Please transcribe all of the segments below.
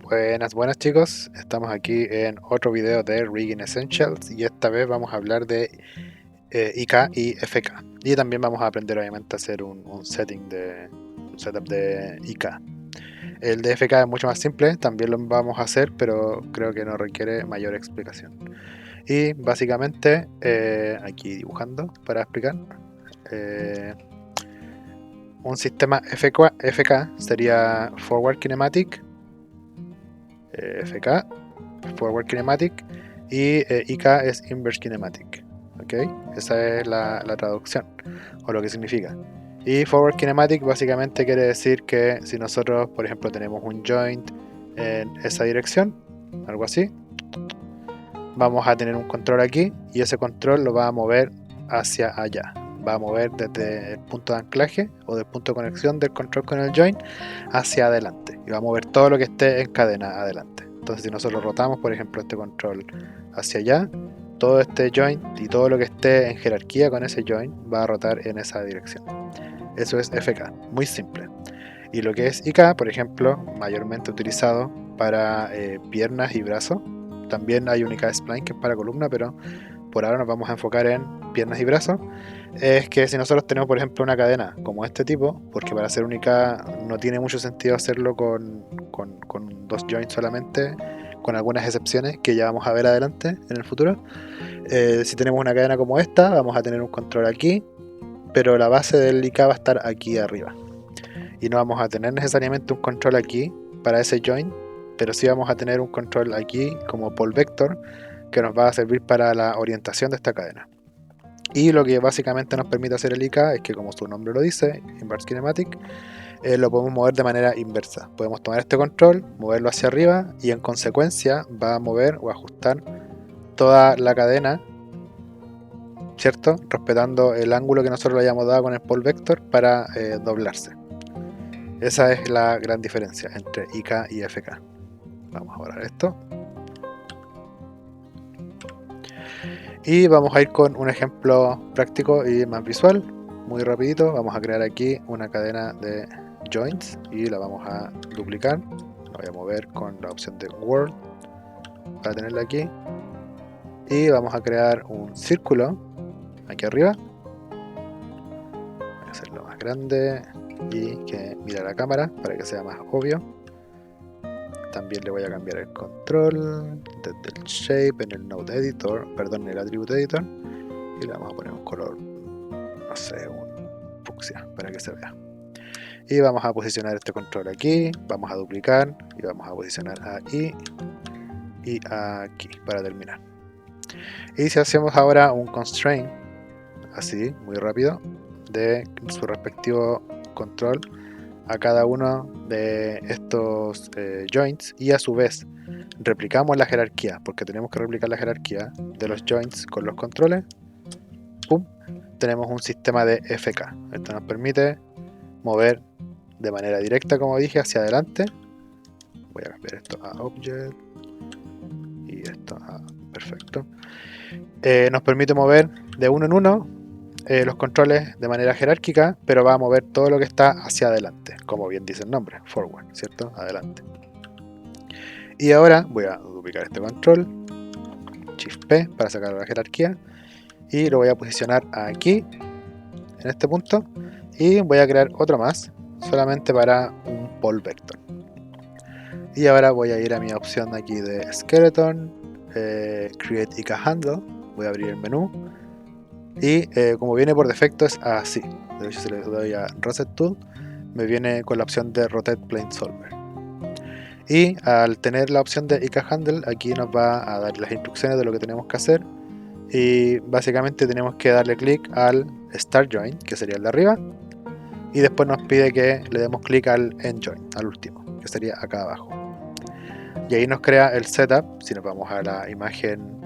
Buenas, buenas chicos, estamos aquí en otro video de Rigging Essentials y esta vez vamos a hablar de IK y FK y también vamos a aprender obviamente a hacer un setup de IK. El de FK es mucho más simple, también lo vamos a hacer, pero creo que no requiere mayor explicación. Y básicamente, aquí dibujando para explicar, eh, un sistema FK sería Forward Kinematic, FK Forward Kinematic y IK es Inverse Kinematic. ¿Ok? Esa es la traducción o lo que significa. Y Forward Kinematic básicamente quiere decir que si nosotros, por ejemplo, tenemos un joint en esa dirección, algo así, vamos a tener un control aquí y ese control lo va a mover hacia allá. Va a mover desde el punto de anclaje o del punto de conexión del control con el joint hacia adelante y va a mover todo lo que esté en cadena adelante. Entonces si nosotros rotamos por ejemplo este control hacia allá, todo este joint y todo lo que esté en jerarquía con ese joint va a rotar en esa dirección. Eso es FK, muy simple. Y lo que es IK, por ejemplo, mayormente utilizado para piernas y brazos. También hay un IK Spline que es para columna, pero por ahora nos vamos a enfocar en piernas y brazos. Es que si nosotros tenemos, por ejemplo, una cadena como este tipo, porque para hacer un IK no tiene mucho sentido hacerlo con dos joints solamente, con algunas excepciones que ya vamos a ver adelante en el futuro. Si tenemos una cadena como esta, vamos a tener un control aquí, pero la base del IK va a estar aquí arriba. Y no vamos a tener necesariamente un control aquí para ese joint, pero sí vamos a tener un control aquí como pole vector que nos va a servir para la orientación de esta cadena. Y lo que básicamente nos permite hacer el IK es que, como su nombre lo dice, Inverse Kinematic, lo podemos mover de manera inversa. Podemos tomar este control, moverlo hacia arriba y en consecuencia va a mover o ajustar toda la cadena, ¿cierto? Respetando el ángulo que nosotros le hayamos dado con el pole vector para doblarse. Esa es la gran diferencia entre IK y FK. Vamos a borrar esto. Y vamos a ir con un ejemplo práctico y más visual. Muy rapidito. Vamos a crear aquí una cadena de joints y la vamos a duplicar. La voy a mover con la opción de World para tenerla aquí. Y vamos a crear un círculo aquí arriba. Voy a hacerlo más grande y que mire la cámara para que sea más obvio. También le voy a cambiar el control desde el shape en el node editor, perdón, en el attribute editor, y le vamos a poner un color, no sé, un fucsia para que se vea. Y vamos a posicionar este control aquí, vamos a duplicar y vamos a posicionar ahí y aquí para terminar. Y si hacemos ahora un constraint, así, muy rápido, de su respectivo control a cada uno de estos joints y a su vez replicamos la jerarquía, porque tenemos que replicar la jerarquía de los joints con los controles, ¡pum! Tenemos un sistema de FK. Esto nos permite mover de manera directa, como dije, hacia adelante. Voy a cambiar esto a Object y esto a Perfecto. Nos permite mover de uno en uno los controles de manera jerárquica, pero va a mover todo lo que está hacia adelante, como bien dice el nombre, forward, ¿cierto? Adelante. Y ahora voy a duplicar este control, Shift P para sacar la jerarquía, y lo voy a posicionar aquí, en este punto, y voy a crear otro más, solamente para un pole vector. Y ahora voy a ir a mi opción aquí de Skeleton, Create IK Handle, voy a abrir el menú, y como viene por defecto es así. De hecho, si le doy a Reset Tool, me viene con la opción de Rotate Plane Solver. Y al tener la opción de IK Handle, aquí nos va a dar las instrucciones de lo que tenemos que hacer. Y básicamente tenemos que darle clic al Start Joint, que sería el de arriba. Y después nos pide que le demos clic al End Joint, al último, que sería acá abajo. Y ahí nos crea el setup. Si nos vamos a la imagen,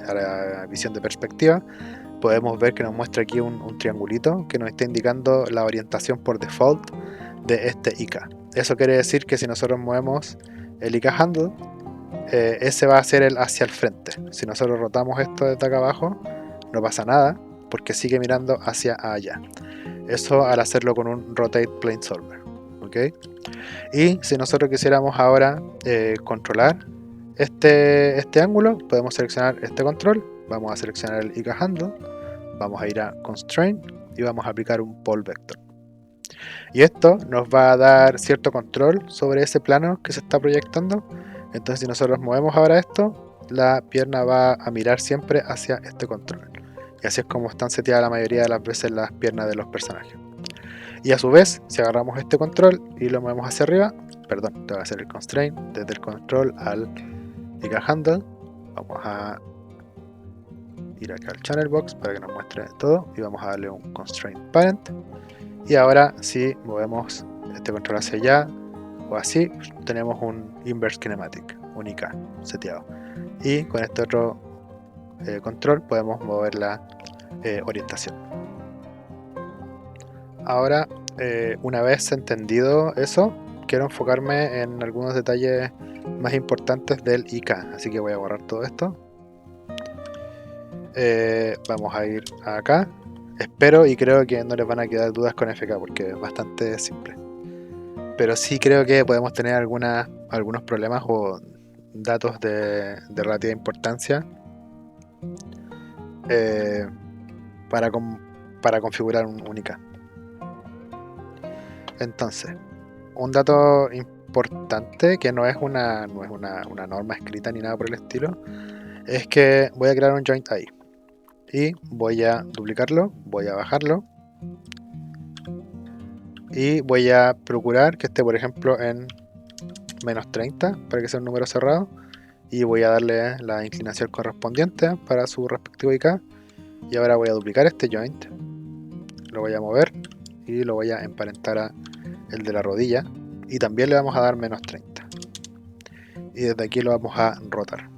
a la visión de perspectiva, podemos ver que nos muestra aquí un triangulito que nos está indicando la orientación por default de este IK. Eso quiere decir que si nosotros movemos el IK Handle, ese va a ser el hacia el frente. Si nosotros rotamos esto desde acá abajo, no pasa nada porque sigue mirando hacia allá. Eso al hacerlo con un Rotate Plane Solver. ¿ok? Y si nosotros quisiéramos ahora controlar este ángulo, podemos seleccionar este control, vamos a seleccionar el IK Handle, vamos a ir a Constraint y vamos a aplicar un Pole Vector. Y esto nos va a dar cierto control sobre ese plano que se está proyectando. Entonces si nosotros movemos ahora esto, la pierna va a mirar siempre hacia este control. Y así es como están seteadas la mayoría de las veces las piernas de los personajes. Y a su vez, si agarramos este control y lo movemos hacia arriba, perdón, te voy a hacer el constraint desde el control al IK Handle. Vamos a ir acá al Channel Box para que nos muestre todo y vamos a darle un Constraint Parent. Y ahora si movemos este control hacia allá o así, tenemos un Inverse Kinematic, un IK seteado. Y con este otro control podemos mover la orientación. Ahora, una vez entendido eso, quiero enfocarme en algunos detalles más importantes del IK, así que voy a borrar todo esto. Vamos a ir acá. Espero y creo que no les van a quedar dudas con FK porque es bastante simple. Pero sí creo que podemos tener algunos problemas o datos de relativa importancia para configurar un IK. Entonces, un dato importante que no es una norma escrita ni nada por el estilo, es que voy a crear un joint ahí. Y voy a duplicarlo, voy a bajarlo. Y voy a procurar que esté, por ejemplo, en menos 30 para que sea un número cerrado. Y voy a darle la inclinación correspondiente para su respectivo IK. Y ahora voy a duplicar este joint. Lo voy a mover y lo voy a emparentar a el de la rodilla. Y también le vamos a dar menos 30. Y desde aquí lo vamos a rotar.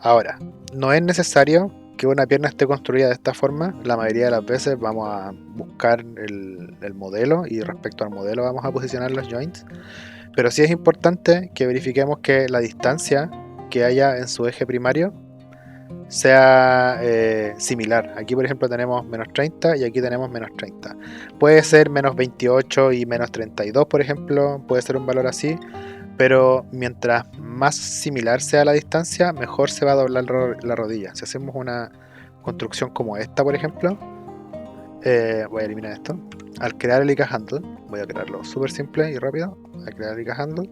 Ahora, no es necesario que una pierna esté construida de esta forma. La mayoría de las veces vamos a buscar el modelo y respecto al modelo vamos a posicionar los joints. Pero sí es importante que verifiquemos que la distancia que haya en su eje primario sea similar. Aquí por ejemplo tenemos menos 30 y aquí tenemos menos 30. Puede ser menos 28 y menos 32 por ejemplo, puede ser un valor así. Pero mientras más similar sea la distancia, mejor se va a doblar la rodilla. Si hacemos una construcción como esta, por ejemplo, voy a eliminar esto. Al crear el IK Handle, voy a crearlo súper simple y rápido. Voy a crear el IK Handle.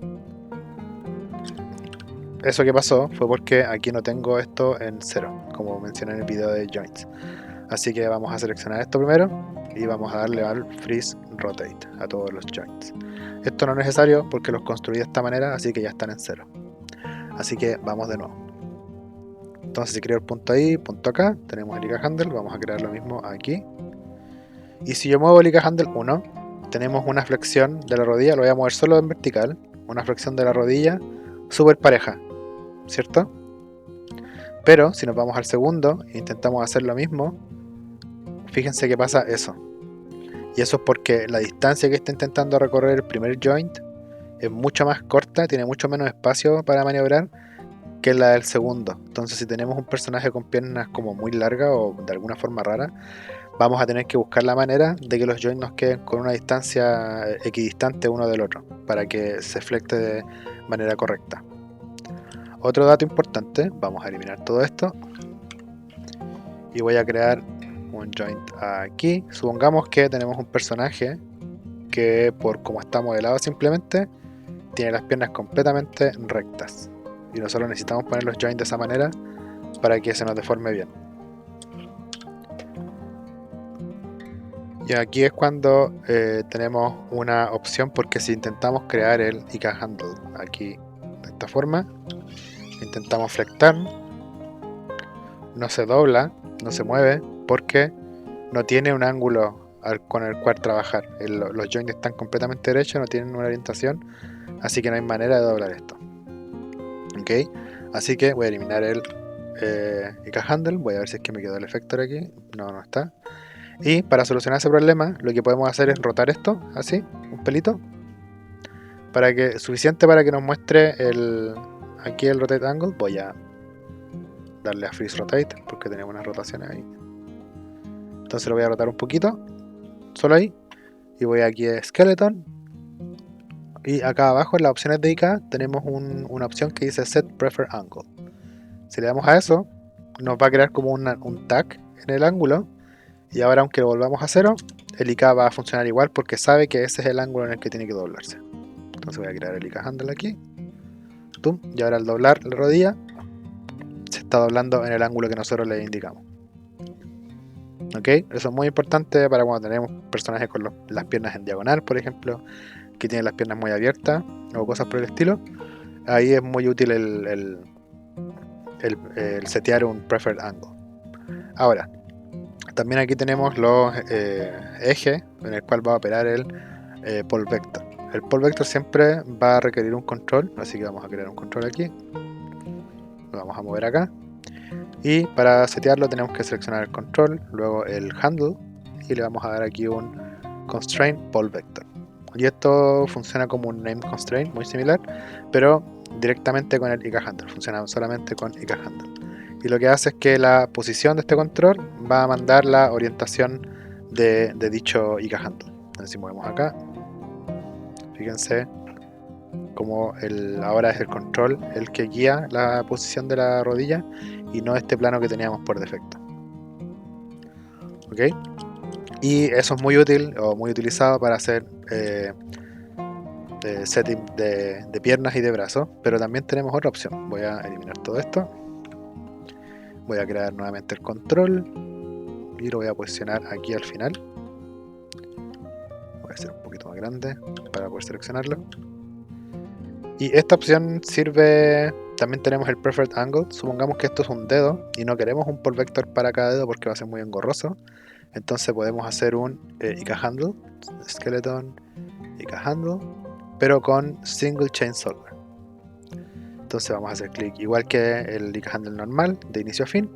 Eso que pasó fue porque aquí no tengo esto en 0, como mencioné en el video de Joints. Así que vamos a seleccionar esto primero y vamos a darle al Freeze Rotate a todos los joints. Esto no es necesario porque los construí de esta manera, así que ya están en 0. Así que vamos de nuevo. Entonces si creo el punto ahí, punto acá, tenemos el IK Handle, vamos a crear lo mismo aquí. Y si yo muevo el IK Handle 1, tenemos una flexión de la rodilla, lo voy a mover solo en vertical, una flexión de la rodilla súper pareja, ¿cierto? Pero si nos vamos al segundo e intentamos hacer lo mismo, fíjense que pasa eso. Y eso es porque la distancia que está intentando recorrer el primer joint es mucho más corta, tiene mucho menos espacio para maniobrar que la del segundo. Entonces si tenemos un personaje con piernas como muy largas o de alguna forma rara, vamos a tener que buscar la manera de que los joints nos queden con una distancia equidistante uno del otro, para que se flecte de manera correcta. Otro dato importante, vamos a eliminar todo esto y voy a crear un joint aquí. Supongamos que tenemos un personaje que por como está modelado simplemente tiene las piernas completamente rectas y nosotros necesitamos poner los joints de esa manera para que se nos deforme bien. Y aquí es cuando tenemos una opción, porque si intentamos crear el IK Handle aquí de esta forma, intentamos flectar, no se dobla, no se mueve porque no tiene un ángulo con el cual trabajar. Los joints están completamente derechos, no tienen una orientación, así que no hay manera de doblar esto. Ok, así que voy a eliminar el IK Handle, voy a ver si es que me quedó el efector aquí, no está. Y para solucionar ese problema, lo que podemos hacer es rotar esto, así, un pelito, suficiente para que nos muestre aquí el Rotate Angle. Voy a darle a Freeze Rotate, porque tenemos unas rotaciones ahí. Entonces lo voy a rotar un poquito, solo ahí. y voy aquí a Skeleton. Y acá abajo en las opciones de IK tenemos una opción que dice Set Prefer Angle. Si le damos a eso, nos va a crear como un tag en el ángulo. Y ahora, aunque lo volvamos a 0, el IK va a funcionar igual porque sabe que ese es el ángulo en el que tiene que doblarse. Entonces voy a crear el IK Handle aquí. ¡Tum! Y ahora al doblar la rodilla, se está doblando en el ángulo que nosotros le indicamos. ¿Ok? Eso es muy importante para cuando tenemos personajes con las piernas en diagonal, por ejemplo, que tienen las piernas muy abiertas o cosas por el estilo. Ahí es muy útil el setear un preferred angle. Ahora, también aquí tenemos los ejes en el cual va a operar el pole vector. El pole vector siempre va a requerir un control, así que vamos a crear un control aquí. Lo vamos a mover acá. Y para setearlo tenemos que seleccionar el control, luego el handle, y le vamos a dar aquí un constraint pole vector. Y esto funciona como un name constraint, muy similar, pero directamente con el IK handle, funciona solamente con IK handle. Y lo que hace es que la posición de este control va a mandar la orientación de dicho IK handle. Entonces si movemos acá, fíjense como ahora es el control el que guía la posición de la rodilla y no este plano que teníamos por defecto. ¿Ok? Y eso es muy útil o muy utilizado para hacer setting de piernas y de brazos, pero también tenemos otra opción. Voy a eliminar todo esto. Voy a crear nuevamente el control y lo voy a posicionar aquí al final. Voy a hacer un poquito más grande para poder seleccionarlo. Y esta opción sirve, también tenemos el Preferred Angle. Supongamos que esto es un dedo y no queremos un pole vector para cada dedo porque va a ser muy engorroso. Entonces podemos hacer un IK Handle, Skeleton, IK Handle, pero con Single Chain Solver. Entonces vamos a hacer clic igual que el IK Handle normal, de inicio a fin.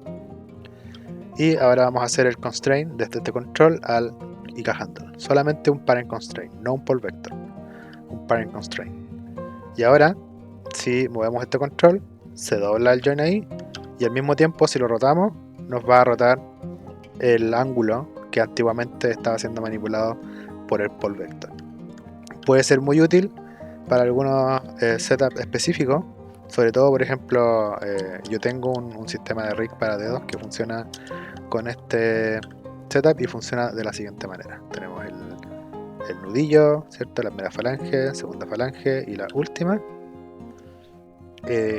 Y ahora vamos a hacer el constraint desde este control al IK Handle. Solamente un parent constraint, no un pole vector. Un parent constraint. Y ahora, si movemos este control, se dobla el join ahí. Y al mismo tiempo, si lo rotamos, nos va a rotar el ángulo que antiguamente estaba siendo manipulado por el pole vector. Puede ser muy útil para algunos setups específicos. Sobre todo, por ejemplo, yo tengo un sistema de rig para dedos que funciona con este setup y funciona de la siguiente manera. Tenemos el nudillo, ¿cierto? La primera falange, segunda falange y la última.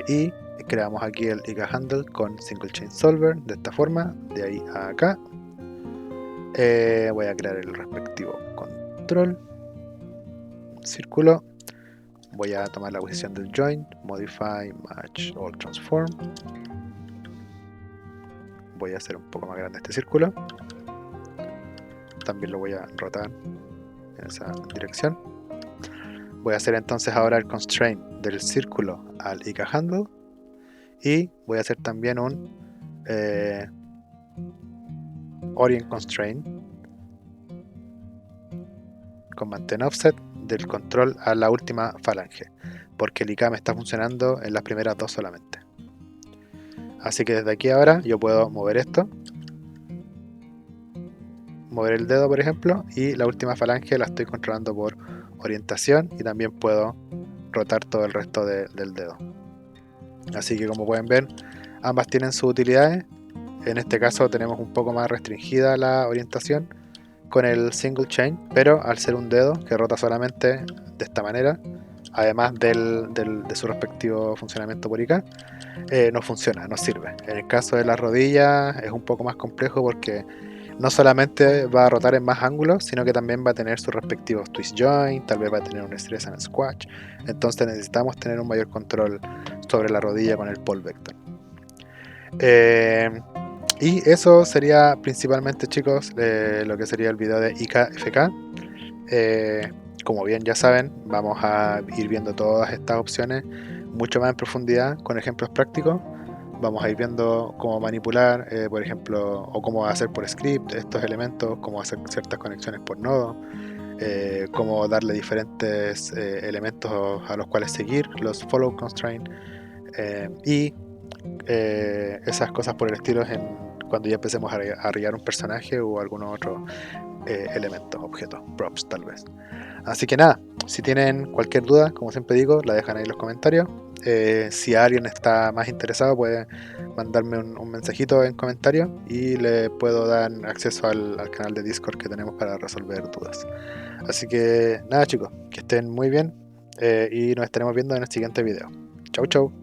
Y creamos aquí el IK Handle con Single Chain Solver de esta forma, de ahí a acá. Voy a crear el respectivo control, círculo. Voy a tomar la posición del joint, Modify, Match, All Transform. Voy a hacer un poco más grande este círculo. También lo voy a rotar en esa dirección. Voy a hacer entonces ahora el constraint del círculo al IK Handle. Y voy a hacer también un Orient Constraint con Maintain Offset del control a la última falange, porque el IK me está funcionando en las primeras dos solamente. Así que desde aquí ahora yo puedo mover esto, mover el dedo por ejemplo, y la última falange la estoy controlando por orientación y también puedo rotar todo el resto del dedo. Así que como pueden ver, ambas tienen sus utilidades. En este caso tenemos un poco más restringida la orientación con el single chain, pero al ser un dedo que rota solamente de esta manera, además de su respectivo funcionamiento por IK, no funciona, no sirve. En el caso de las rodillas es un poco más complejo porque no solamente va a rotar en más ángulos, sino que también va a tener sus respectivos twist joint, tal vez va a tener un stress and squash. Entonces necesitamos tener un mayor control sobre la rodilla con el pole vector. Y eso sería principalmente, chicos, lo que sería el video de IKFK. Como bien ya saben, vamos a ir viendo todas estas opciones mucho más en profundidad con ejemplos prácticos. Vamos a ir viendo cómo manipular, por ejemplo, o cómo hacer por script estos elementos, cómo hacer ciertas conexiones por nodo, cómo darle diferentes elementos a los cuales seguir, los follow constraint, y esas cosas por el estilo cuando ya empecemos a arriar un personaje o algún otro elementos, objetos, props tal vez. Así que nada, si tienen cualquier duda, como siempre digo, la dejan ahí en los comentarios. Si alguien está más interesado, puede mandarme un mensajito en comentarios y le puedo dar acceso al canal de Discord que tenemos para resolver dudas. Así que nada chicos, que estén muy bien y nos estaremos viendo en el siguiente video. Chau chau.